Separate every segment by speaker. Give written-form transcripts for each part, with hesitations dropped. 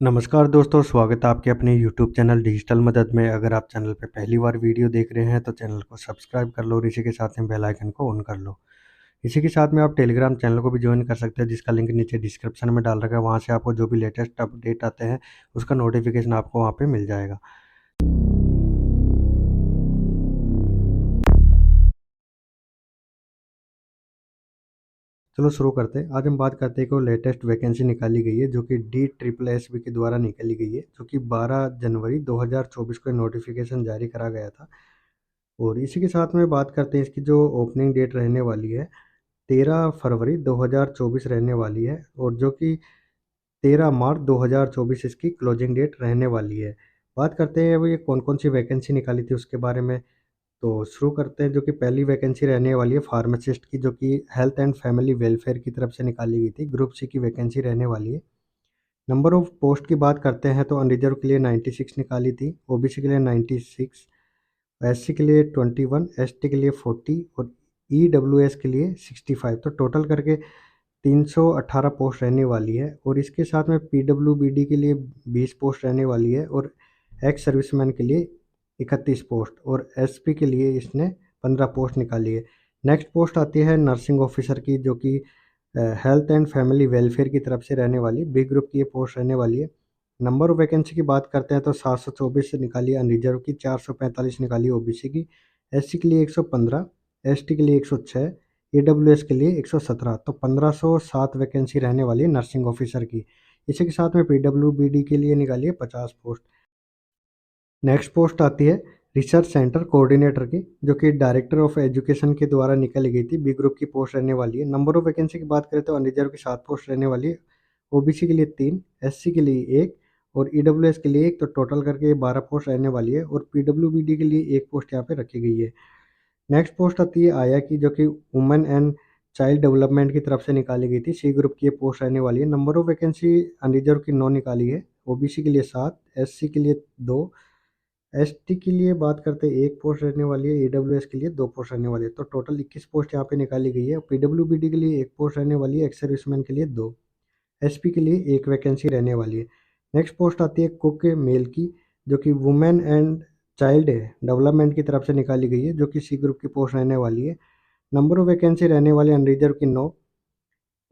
Speaker 1: नमस्कार दोस्तों, स्वागत है आपके अपने यूट्यूब चैनल डिजिटल मदद में। अगर आप चैनल पे पहली बार वीडियो देख रहे हैं तो चैनल को सब्सक्राइब कर लो और इसी के साथ में बेल आइकन को ऑन कर लो। इसी के साथ में आप टेलीग्राम चैनल को भी ज्वाइन कर सकते हैं जिसका लिंक नीचे डिस्क्रिप्शन में डाल रखा है। वहाँ से आपको जो भी लेटेस्ट अपडेट आते हैं उसका नोटिफिकेशन आपको वहाँ पे मिल जाएगा। चलो शुरू करते हैं। आज हम बात करते हैं कि लेटेस्ट वैकेंसी निकाली गई है जो कि DSSB के द्वारा निकाली गई है, जो कि 12 जनवरी 2024 को नोटिफिकेशन जारी करा गया था। और इसी के साथ में बात करते हैं इसकी जो ओपनिंग डेट रहने वाली है 13 फरवरी 2024 रहने वाली है, और जो कि 13 मार्च 2024 इसकी क्लोजिंग डेट रहने वाली है। बात करते हैं अब ये कौन-कौन सी वैकेंसी निकाली थी उसके बारे में। तो शुरू करते हैं। जो कि पहली वैकेंसी रहने वाली है फार्मासिस्ट की, जो कि हेल्थ एंड फैमिली वेलफेयर की तरफ से निकाली गई थी। ग्रुप सी की वैकेंसी रहने वाली है। नंबर ऑफ पोस्ट की बात करते हैं तो अनरिजर्व के लिए 96 निकाली थी, ओबीसी के लिए 96, एससी के लिए 21, एसटी के लिए 40 और ईडब्ल्यूएस के लिए 65। तो टोटल करके 318 पोस्ट रहने वाली है। और इसके साथ में पीडब्ल्यूबीडी के लिए 20 पोस्ट रहने वाली है, और एक्स सर्विसमैन के लिए 31 पोस्ट, और एसपी के लिए इसने 15 पोस्ट निकाली है। नेक्स्ट पोस्ट आती है नर्सिंग ऑफिसर की, जो कि हेल्थ एंड फैमिली वेलफेयर की तरफ से रहने वाली बी ग्रुप की ये पोस्ट रहने वाली है। नंबर ऑफ वैकेंसी की बात करते हैं तो 724 निकाली है अनरिजर्व की, 445 निकाली ओबीसी की, एससी के लिए 115, एसटी के लिए 106, ईडब्ल्यूएस के लिए 117। तो 1507 वैकेंसी रहने वाली है नर्सिंग ऑफिसर की। इसी के साथ में पीडब्ल्यूबीडी के लिए निकाली है 50 पोस्ट। नेक्स्ट पोस्ट आती है रिसर्च सेंटर कोऑर्डिनेटर की, जो कि डायरेक्टर ऑफ एजुकेशन के द्वारा निकाली गई थी। बी ग्रुप की पोस्ट रहने वाली है। नंबर ऑफ वैकेंसी की बात करें तो अनरिजर्व की 7 पोस्ट रहने वाली है, ओबीसी के लिए 3, एससी के लिए 1 और ईडब्ल्यूएस के लिए 1। तो टोटल करके 12 पोस्ट रहने वाली है, और पीडब्ल्यूबीडी के लिए 1 पोस्ट यहाँ पे रखी गई है। नेक्स्ट पोस्ट आती है आया की, जो कि वुमेन एंड चाइल्ड डेवलपमेंट की तरफ से निकाली गई थी। सी ग्रुप की ये पोस्ट रहने वाली है। नंबर ऑफ वैकेंसी अनरिजर्व की 9 निकाली है, ओबीसी के लिए 7, एससी के लिए 2, एसटी के लिए बात करते हैं 1 पोस्ट रहने वाली है, ईडब्ल्यूएस के लिए 2 पोस्ट रहने वाली है। तो टोटल 21 पोस्ट यहाँ पे निकाली गई है। पीडब्ल्यूबीडी के लिए 1 पोस्ट रहने वाली है, एक्स सर्विसमैन के लिए 2, एसपी के लिए 1 वैकेंसी रहने वाली है। नेक्स्ट पोस्ट आती है कुक मेल की, जो कि वुमेन एंड चाइल्ड डेवलपमेंट की तरफ से निकाली गई है, जो कि सी ग्रुप की पोस्ट रहने वाली है। नंबर ऑफ वैकेंसी रहने वाली है अनरिजर्व की 9,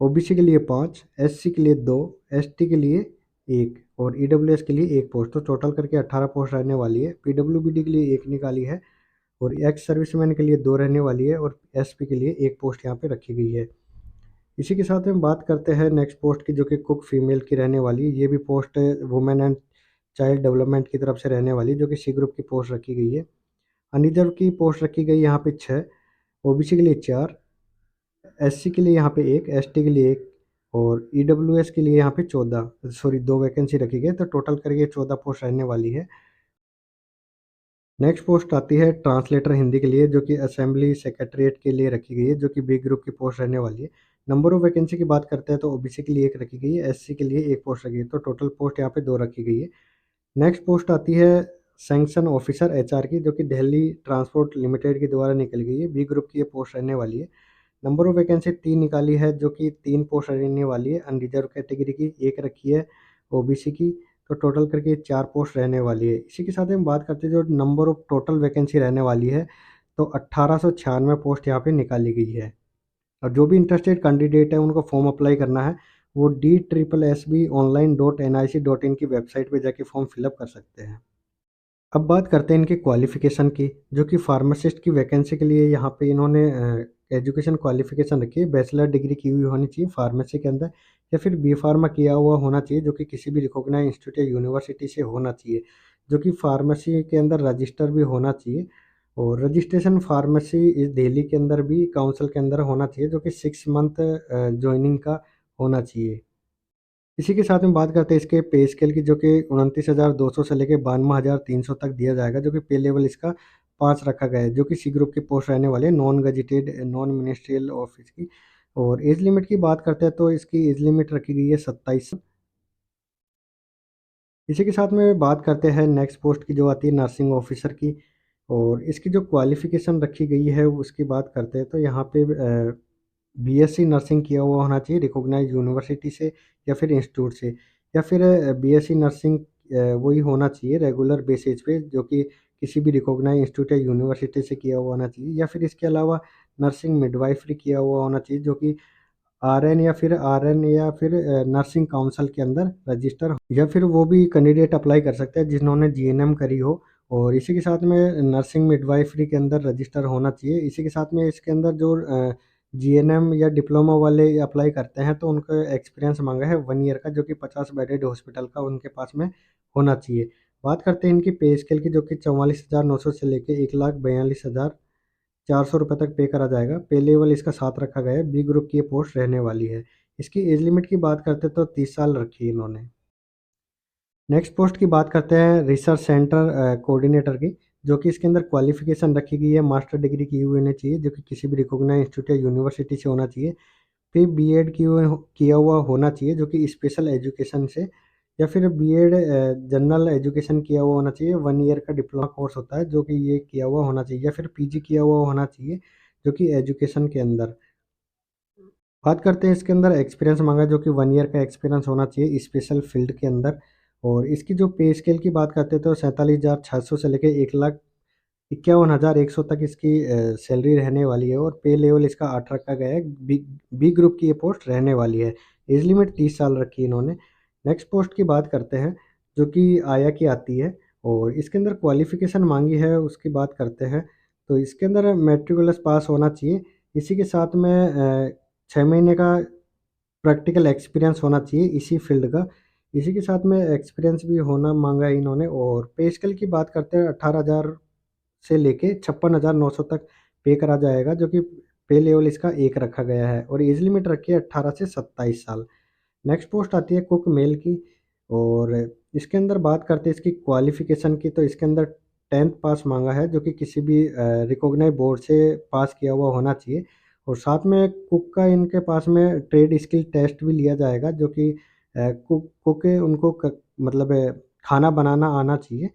Speaker 1: ओबीसी के लिए 5, एससी के लिए 2, एसटी के लिए 1 और ईडब्ल्यूएस के लिए 1 पोस्ट। तो टोटल करके 18 पोस्ट रहने वाली है। पीडब्ल्यूबीडी के लिए 1 निकाली है, और एक्स सर्विसमैन के लिए 2 रहने वाली है, और एसपी के लिए 1 पोस्ट यहाँ पे रखी गई है। इसी के साथ में बात करते हैं नेक्स्ट पोस्ट की, जो कि कुक फीमेल की रहने वाली है। ये भी post women and child development की तरफ से रहने वाली, जो कि सी ग्रुप की पोस्ट रखी गई है। अनरिजर्व की पोस्ट रखी गई यहाँ पे 6, ओबीसी के लिए 4, एससी के लिए यहाँ पे 1, एसटी के लिए 1 और ईडब्ल्यूएस के लिए यहाँ पे 14, सॉरी 2 वैकेंसी रखी गई। तो टोटल करके 14 पोस्ट रहने वाली है। नेक्स्ट पोस्ट आती है ट्रांसलेटर हिंदी के लिए, जो कि असेंबली सेक्रेटरीट के लिए रखी गई है, जो कि बी ग्रुप की पोस्ट रहने वाली है। नंबर ऑफ वैकेंसी की बात करते हैं तो ओबीसी के लिए 1 रखी गई है, एससी के लिए 1 पोस्ट रखी है। तो टोटल पोस्ट यहाँ पे 2 रखी गई है। नेक्स्ट पोस्ट आती है सैंक्शन ऑफिसर एचआर की, जो कि दिल्ली ट्रांसपोर्ट लिमिटेड के द्वारा निकल गई है। बी ग्रुप की ये पोस्ट रहने वाली है। नंबर ऑफ वैकेंसी 3 निकाली है, जो कि 3 पोस्ट रहने वाली है। अनरिजर्व कैटेगरी की 1 रखी है, ओबीसी की। तो टोटल करके 4 पोस्ट रहने वाली है। इसी के साथ हम बात करते हैं जो नंबर ऑफ टोटल वैकेंसी रहने वाली है, तो 1896 पोस्ट यहाँ पे निकाली गई है। और जो भी इंटरेस्टेड कैंडिडेट है उनको फॉर्म अप्लाई करना है, वो DSSBonline.nic.in की वेबसाइट पे जाके फॉर्म फिलअप कर सकते हैं। अब बात करते हैं इनके क्वालिफ़िकेशन की, जो कि फार्मासिस्ट की वैकेंसी के लिए यहाँ पे इन्होंने एजुकेशन क्वालिफ़िकेशन रखी है। बैचलर डिग्री की हुई होनी चाहिए फार्मेसी के अंदर, या फिर बी फार्मा किया हुआ होना चाहिए, जो कि किसी भी रिकॉग्नाइज्ड इंस्टीट्यूट या यूनिवर्सिटी से होना चाहिए, जो कि फार्मेसी के अंदर रजिस्टर भी होना चाहिए। और रजिस्ट्रेशन फार्मेसी इस दिल्ली के अंदर भी काउंसिल के अंदर होना चाहिए, जो कि 6 मंथ जॉइनिंग का होना चाहिए। इसी के साथ में बात करते हैं इसके पे स्केल की, जो कि 29,200 से लेके 92,300 तक दिया जाएगा, जो कि पे लेवल इसका 5 रखा गया है, जो कि सी ग्रुप की पोस्ट रहने वाले non gazetted non ministerial office की। और एज लिमिट की बात करते हैं तो इसकी एज लिमिट रखी गई है 27। इसी के साथ में बात करते हैं नेक्स्ट पोस्ट की, जो आती है नर्सिंग ऑफिसर की। और इसकी जो क्वालिफ़िकेशन रखी गई है उसकी बात करते हैं तो यहाँ पे बीएससी नर्सिंग किया हुआ होना चाहिए रिकॉग्नाइज्ड यूनिवर्सिटी से या फिर इंस्टीट्यूट से, या फिर बीएससी नर्सिंग वही होना चाहिए रेगुलर बेसिस पे, जो कि किसी भी रिकॉग्नाइज्ड इंस्टीट्यूट या यूनिवर्सिटी से किया हुआ होना चाहिए, या फिर इसके अलावा नर्सिंग मिडवाइफरी किया हुआ होना चाहिए, जो कि आरएन या फिर नर्सिंग काउंसिल के अंदर रजिस्टर, या फिर वो भी कैंडिडेट अप्लाई कर सकते हैं जिन्होंने जीएनएम करी हो और इसी के साथ में नर्सिंग मिडवाइफरी के अंदर रजिस्टर होना चाहिए। इसी के साथ में इसके अंदर जो जीएनएम या डिप्लोमा वाले अप्लाई करते हैं तो उनको एक्सपीरियंस मांगा है 1 ईयर का, जो कि 50 बेडेड हॉस्पिटल का उनके पास में होना चाहिए। बात करते हैं इनकी पे स्केल की, जो कि 44,900 से लेके 1,42,400 रुपये तक पे करा जाएगा। पे लेवल इसका 7 रखा गया है। बी ग्रुप की ये पोस्ट रहने वाली है। इसकी एज लिमिट की बात करते तो 30 साल रखी है इन्होंने। नेक्स्ट पोस्ट की बात करते हैं रिसर्च सेंटर कोऑर्डिनेटर की, जो कि इसके अंदर क्वालिफिकेशन रखी गई है मास्टर डिग्री की हुई होनी चाहिए, जो कि किसी भी रिकॉग्नाइज्ड इंस्टीट्यूट या यूनिवर्सिटी से होना चाहिए। फिर बीएड किया हुआ होना चाहिए, जो कि स्पेशल एजुकेशन से, या फिर बीएड जनरल एजुकेशन किया हुआ होना चाहिए। 1 ईयर का डिप्लोमा कोर्स होता है जो कि ये किया हुआ होना चाहिए, या फिर पीजी किया हुआ होना चाहिए, जो कि एजुकेशन के अंदर। बात करते हैं इसके अंदर एक्सपीरियंस मांगा, जो कि 1 ईयर का एक्सपीरियंस होना चाहिए स्पेशल फील्ड के अंदर। और इसकी जो पे स्केल की बात करते हैं तो 47,600 से लेके 1,51,100 तक इसकी सैलरी रहने वाली है और पे लेवल इसका 8 रखा गया है। बी ग्रुप की ये पोस्ट रहने वाली है। एज लिमिट 30 साल रखी है इन्होंने। नेक्स्ट पोस्ट की बात करते हैं, जो कि आया की आती है और इसके अंदर क्वालिफ़िकेशन मांगी है उसकी बात करते हैं। तो इसके अंदर मैट्रिकुलस पास होना चाहिए। इसी के साथ में 6 महीने का प्रैक्टिकल एक्सपीरियंस होना चाहिए इसी फील्ड का। इसी के साथ में एक्सपीरियंस भी होना माँगा है इन्होंने। और पे स्केल की बात करते हैं 18,000 से लेके 56,900 तक पे करा जाएगा, जो कि पे लेवल इसका 1 रखा गया है और एज लिमिट रखी है 18 से 27 साल। नेक्स्ट पोस्ट आती है कुक मेल की और इसके अंदर बात करते हैं इसकी क्वालिफ़िकेशन की, तो इसके अंदर 10th पास माँगा है, जो कि किसी भी रिकॉग्नाइज्ड बोर्ड से पास किया हुआ होना चाहिए। और साथ में कुक का इनके पास में ट्रेड स्किल टेस्ट भी लिया जाएगा, जो कि कुक के उनको मतलब खाना बनाना आना चाहिए।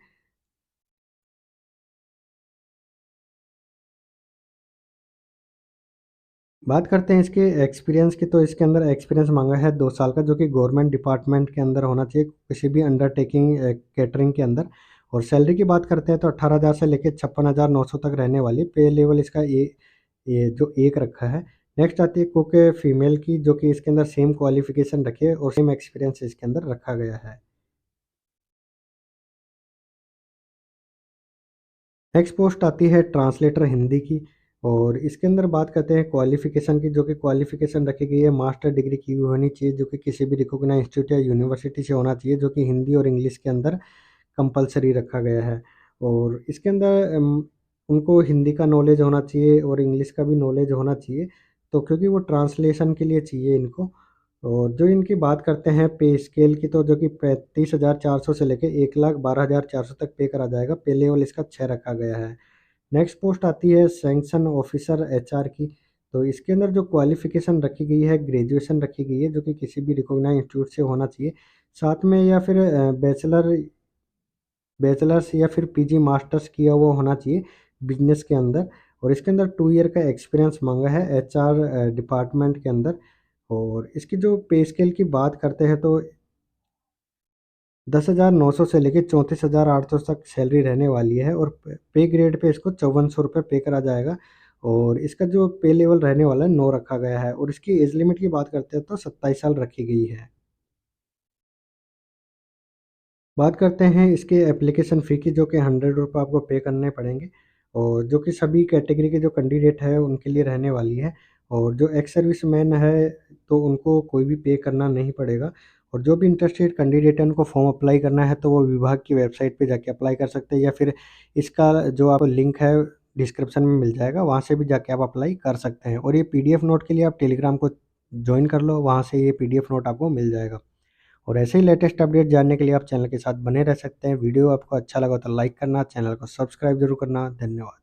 Speaker 1: बात करते हैं इसके एक्सपीरियंस की, तो इसके अंदर एक्सपीरियंस मांगा है 2 साल का, जो कि गवर्नमेंट डिपार्टमेंट के अंदर होना चाहिए, किसी भी अंडरटेकिंग कैटरिंग के अंदर। और सैलरी की बात करते हैं तो 18,000 से लेकर 56,900 तक रहने वाली। पे लेवल इसका ये जो 1 रखा है। नेक्स्ट आती है कुक फीमेल की, जो कि इसके अंदर सेम क्वालिफिकेशन रखी है और सेम एक्सपीरियंस इसके अंदर रखा गया है। नेक्स्ट पोस्ट आती है ट्रांसलेटर हिंदी की और इसके अंदर बात करते हैं क्वालिफ़िकेशन की, जो कि क्वालिफ़िकेशन रखी गई है मास्टर डिग्री की हुई होनी चाहिए, जो कि किसी भी रिकॉग्नाइज्ड इंस्टीट्यूट या यूनिवर्सिटी से होना चाहिए, जो कि हिंदी और इंग्लिश के अंदर कंपल्सरी रखा गया है। और इसके अंदर उनको हिंदी का नॉलेज होना चाहिए और इंग्लिश का भी नॉलेज होना चाहिए, तो क्योंकि वो ट्रांसलेशन के लिए चाहिए इनको। और जो इनकी बात करते हैं पे स्केल की, तो जो कि 35,400 से लेके 1,12,400 तक पे करा जाएगा। पे लेवल इसका 6 रखा गया है। नेक्स्ट पोस्ट आती है सैंक्शन ऑफिसर एचआर की। तो इसके अंदर जो क्वालिफ़िकेशन रखी गई है ग्रेजुएशन रखी गई है, जो कि किसी भी रिकॉग्नाइज्ड इंस्टीट्यूट से होना चाहिए। साथ में या फिर बैचलर्स या फिर पीजी मास्टर्स किया हुआ होना चाहिए बिजनेस के अंदर। और इसके अंदर 2 ईयर का एक्सपीरियंस मांगा है एचआर डिपार्टमेंट के अंदर। और इसकी जो पे स्केल की बात करते हैं तो 10,900 से लेके 34,800 तक सैलरी रहने वाली है और पे ग्रेड पे इसको 5400 रुपये पे करा जाएगा। और इसका जो पे लेवल रहने वाला है 9 रखा गया है और इसकी एज लिमिट की बात करते हैं तो 27 साल रखी गई है। बात करते हैं इसके एप्लीकेशन फ़ी की, जो कि 100 रुपये आपको पे करने पड़ेंगे और जो कि सभी कैटेगरी के जो कैंडिडेट है उनके लिए रहने वाली है। और जो एक्स सर्विसमैन है तो उनको कोई भी पे करना नहीं पड़ेगा। और जो भी इंटरेस्टेड कैंडिडेट है उनको फॉर्म अप्लाई करना है तो वो विभाग की वेबसाइट पे जाके अप्लाई कर सकते हैं, या फिर इसका जो आपको लिंक है डिस्क्रिप्शन में मिल जाएगा, वहाँ से भी जाके आप अप्लाई कर सकते हैं। और ये पीडीएफ नोट के लिए आप टेलीग्राम को जॉइन कर लो, वहाँ से ये पीडीएफ नोट आपको मिल जाएगा। और ऐसे ही लेटेस्ट अपडेट जानने के लिए आप चैनल के साथ बने रह सकते हैं। वीडियो आपको अच्छा लगा तो लाइक करना, चैनल को सब्सक्राइब जरूर करना। धन्यवाद।